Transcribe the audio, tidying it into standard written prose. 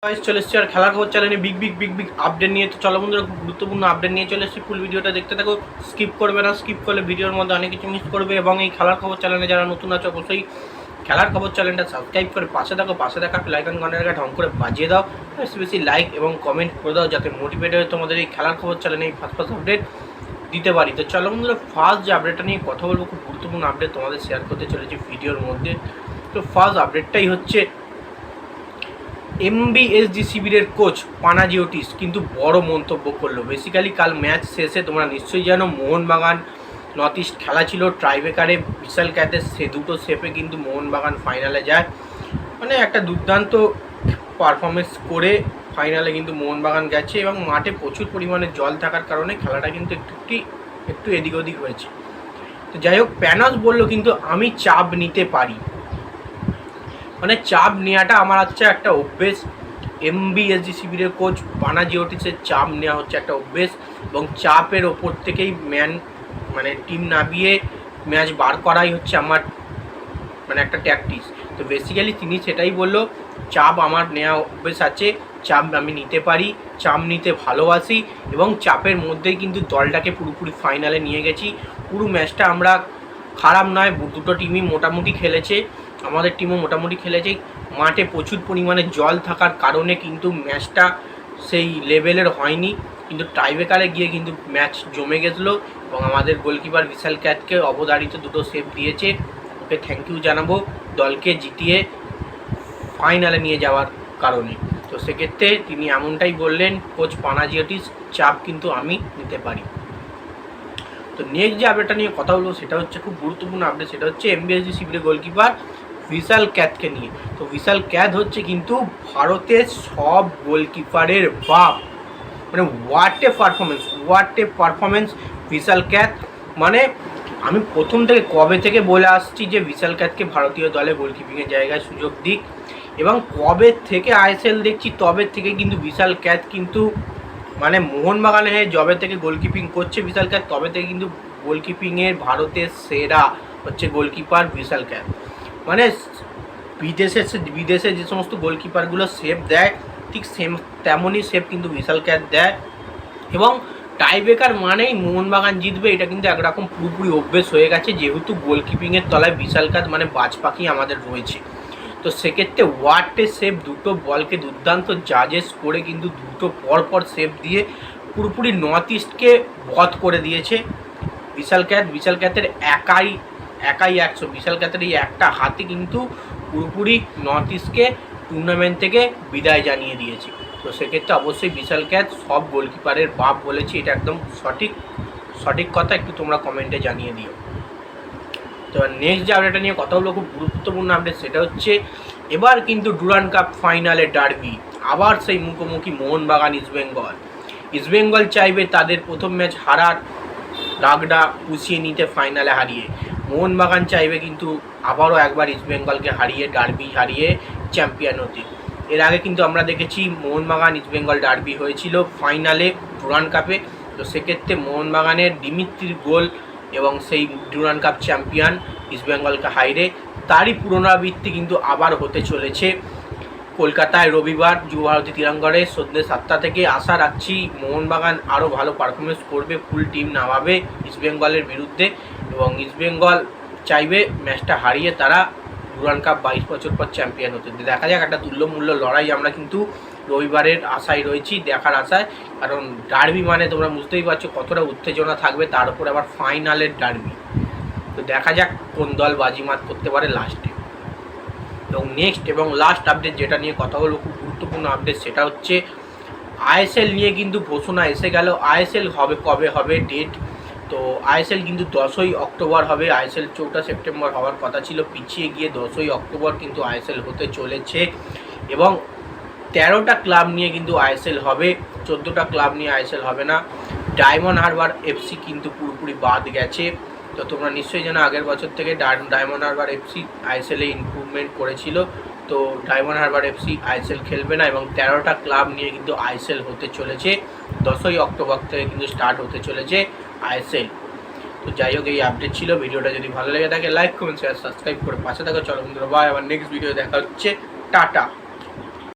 চলে এসেছি আর খেলার খবর চ্যানেলে বিগ আপডেট নিয়ে। তো চলো বন্ধুরা, খুব গুরুত্বপূর্ণ আপডেট নিয়ে চলে এসেছি। ফুল ভিডিওটা দেখতে থাকো, স্কিপ করবে না। স্কিপ করলে ভিডিওর মধ্যে অনেক কিছু মিস করবে। এবং এই খেলার খবর চ্যানেলে যারা নতুন আছে অবশ্যই খেলার খবর চ্যানেলটা সাবস্ক্রাইব করে পাশে থাকো। পাশে থাকা বেল ঘন্টাটা ঢং করে বাজিয়ে দাও। বেশি বেশি লাইক এবং কমেন্ট করে দাও, যাতে মোটিভেট হয়ে তোমাদের এই খেলার খবর চ্যানেলে এই ফার্স্ট আপডেট দিতে পারি। তো চলো বন্ধুরা, ফার্স্ট যে আপডেটটা নিয়ে কথা বলবো, খুব গুরুত্বপূর্ণ আপডেট তোমাদের শেয়ার করতে চলেছি ভিডিওর মধ্যে। তো ফার্স্ট আপডেটটাই হচ্ছে এমবিএসজি শিবিরের কোচ পানাজিওটিস কিন্তু বড় মন্তব্য করলো। বেসিক্যালি কাল ম্যাচ শেষে তোমরা নিশ্চয়ই জানো, মোহনবাগান নর্থ ইস্ট খেলা ছিল ট্রাইবেকারে বিশাল ক্যাথে, সে দুটো সেপে কিন্তু মোহনবাগান ফাইনালে যায়। মানে একটা দুর্দান্ত পারফরমেন্স করে ফাইনালে কিন্তু মোহনবাগান গেছে। এবং মাঠে প্রচুর পরিমাণে জল থাকার কারণে খেলাটা কিন্তু একটু এদিক ওদিক হয়েছে। তো যাই হোক, প্যানাস বললো কিন্তু আমি চাপ নিতে পারি। মানে চাপ নেওয়াটা আমার হচ্ছে একটা অভ্যেস। এমবিএসজি শিবিরের কোচ পানাজিওটিসের চাপ নেওয়া হচ্ছে একটা অভ্যেস, এবং চাপের ওপর থেকেই টিম নামিয়ে ম্যাচ বার করাই হচ্ছে আমার একটা ট্যাকটিক্স। তো বেসিক্যালি তিনি সেটাই বললো, চাপ আমার নেওয়া অভ্যেস আছে, চাপ আমি নিতে পারি, চাপ নিতে ভালোবাসি, এবং চাপের মধ্যেই কিন্তু দলটাকে পুরোপুরি ফাইনালে নিয়ে গেছি। পুরো ম্যাচটা আমরা খারাপ নয়, দুটো টিমই মোটামুটি খেলেছে, আমাদের টিমও মোটামুটি খেলেছে। মাঠে প্রচুর পরিমাণে জল থাকার কারণে কিন্তু ম্যাচটা সেই লেভেলের হয়নি, কিন্তু টাইব্রেকারে গিয়ে কিন্তু ম্যাচ জমে গেছিলো। এবং আমাদের গোলকিপার বিশাল ক্যাথকে অবধারিত দুটো সেভ দিয়েছে, ওকে থ্যাংক ইউ জানাবো দলকে জিতিয়ে ফাইনালে নিয়ে যাওয়ার কারণে। তো সেক্ষেত্রে তিনি এমনটাই বললেন, কোচ পানাজিওটিস, চাপ কিন্তু আমি নিতে পারি। তো নেক্সট যে আপডেটটা নিয়ে কথা বলবো সেটা হচ্ছে খুব গুরুত্বপূর্ণ আপডেট, সেটা হচ্ছে এমবিএসজি শিবিরের গোলকিপার বিশাল ক্যাথকে নিয়ে। তো বিশাল ক্যাথ হচ্ছে কিন্তু ভারতের সব গোলকিপারের বাপ। মানে হোয়াট এ পারফরমেন্স বিশাল ক্যাথ। মানে আমি প্রথম থেকে কবে থেকে বলে আসছি যে বিশাল ক্যাথকে ভারতীয় দলে গোলকিপিংয়ের জায়গায় সুযোগ দিক, এবং কবে থেকে আইএসএল দেখছি তবে থেকে কিন্তু বিশাল ক্যাথ কিন্তু মোহনবাগানে জবে থেকে গোলকিপিং করছে বিশাল ক্যাথ, তবে থেকে কিন্তু গোলকিপিংয়ের ভারতের সেরা হচ্ছে গোলকিপার বিশাল ক্যাথ। মানে বিদেশে যে সমস্ত গোলকিপারগুলো সেভ দেয়, ঠিক তেমনই সেভ কিন্তু বিশাল ক্যাথ দেয়। এবং টাইব্রেকার মানেই মোহনবাগান জিতবে, এটা কিন্তু একরকম পুরোপুরি অভ্যেস হয়ে গেছে, যেহেতু গোলকিপিংয়ের তলায় বিশাল ক্যাথ বাজ পাখি আমাদের রয়েছে। তো সেক্ষেত্রে ওয়ার্ডে সেভ, দুটো বলকে দুর্দান্ত জাজেস করে কিন্তু দুটো পরপর সেভ দিয়ে পুরোপুরি নর্থ ইস্টকে বধ করে দিয়েছে বিশাল ক্যাথের একাই 100। বিশাল ক্যাথের এই একটা হাতে কিন্তু পুরোপুরি নর্থ ইস্টকে টুর্নামেন্ট থেকে বিদায় জানিয়ে দিয়েছে। তো সেক্ষেত্রে অবশ্যই বিশাল ক্যাথ সব গোলকিপারের বাপ বলেছি, এটা একদম সঠিক কথা, একটু তোমরা কমেন্টে জানিয়ে দিও। তো নেক্সট যে আপডেটটা নিয়ে কথা হলো, খুব গুরুত্বপূর্ণ আপডেট, সেটা হচ্ছে এবার কিন্তু ডুরান্ড কাপ ফাইনালে ডার্বি, আবার সেই মুখোমুখি মোহনবাগান ইস্টবেঙ্গল চাইবে তাদের প্রথম ম্যাচ হারার রাগটা পুষিয়ে নিতে ফাইনালে হারিয়ে। মোহনবাগান চাইবে কিন্তু আবারও একবার ইস্টবেঙ্গলকে হারিয়ে, ডার্বি হারিয়ে চ্যাম্পিয়ন হতে। এর আগে কিন্তু আমরা দেখেছি মোহনবাগান ইস্টবেঙ্গল ডার্বি হয়েছিল ফাইনালে ডুরান্ড কাপে। তো সেক্ষেত্রে মোহনবাগানের দিমিত্রির গোল এবং সেই ডুরান্ড কাপ চ্যাম্পিয়ন ইস্টবেঙ্গলকে হারিয়ে, তারই পুনরাবৃত্তি কিন্তু আবার হতে চলেছে কলকাতায় রবিবার যুবভারতী তীরাঙ্গনে সন্ধ্যে 7টা থেকে। আশা রাখছি মোহনবাগান আরও ভালো পারফরমেন্স করবে, ফুল টিম নামাবে ইস্টবেঙ্গলের বিরুদ্ধে, এবং ইস্টবেঙ্গল চাইবে ম্যাচটা হারিয়ে তারা ডুরান্ড কাপ 22 বছর পর চ্যাম্পিয়ন হতে। দেখা যাক, একটা তুল্যমূল্য লড়াই আমরা কিন্তু রবিবারের আশায় রয়েছি, দেখার আশায়। কারণ ডার্বি মানে তোমরা বুঝতেই পারছো কতটা উত্তেজনা থাকবে, তার উপর আবার ফাইনালের ডার্বি। তো দেখা যাক কোন দল বাজিমাত করতে পারে লাস্টে। এবং নেক্সট এবং লাস্ট আপডেট যেটা নিয়ে কথা বলবো, খুব গুরুত্বপূর্ণ আপডেট, সেটা হচ্ছে আইএসএল নিয়ে কিন্তু ঘোষণা এসে গেল। আইএসএল হবে কবে হবে ডেট, তো আইএসএল কিন্তু 10ই অক্টোবর হবে। আইএসএল 4 সেপ্টেম্বর হওয়ার কথা ছিল, পিছিয়ে গিয়ে 10ই অক্টোবর কিন্তু আইএসএল হতে চলেছে। এবং 13টা ক্লাব নিয়ে কিন্তু আইএসএল হবে, 14টা ক্লাব নিয়ে আইএসএল হবে না। ডায়মন্ড হারবার এফসি কিন্তু পুরোপুরি বাদ গেছে। তো তোমরা নিশ্চয়ই জানো আগের বছর থেকে ডায়মন্ড হারবার এফসি আইএসএলে ইমপ্রুভমেন্ট করেছিল। তো ডায়মন্ড হারবার এফসি আইএসএল খেলবে না, এবং 13টা ক্লাব নিয়ে কিন্তু আইএসএল হতে চলেছে। 10ই অক্টোবর থেকে কিন্তু স্টার্ট হতে চলেছে আইএসএল। তো যাই হোক, এই আপডেট ছিল। ভিডিওটা যদি ভালো লেগে থাকে লাইক কমেন্ট শেয়ার সাবস্ক্রাইব করে পাশে থাকো। চলো বন্ধুরা, বাই, আবার নেক্সট ভিডিও দেখা হচ্ছে, টাটা।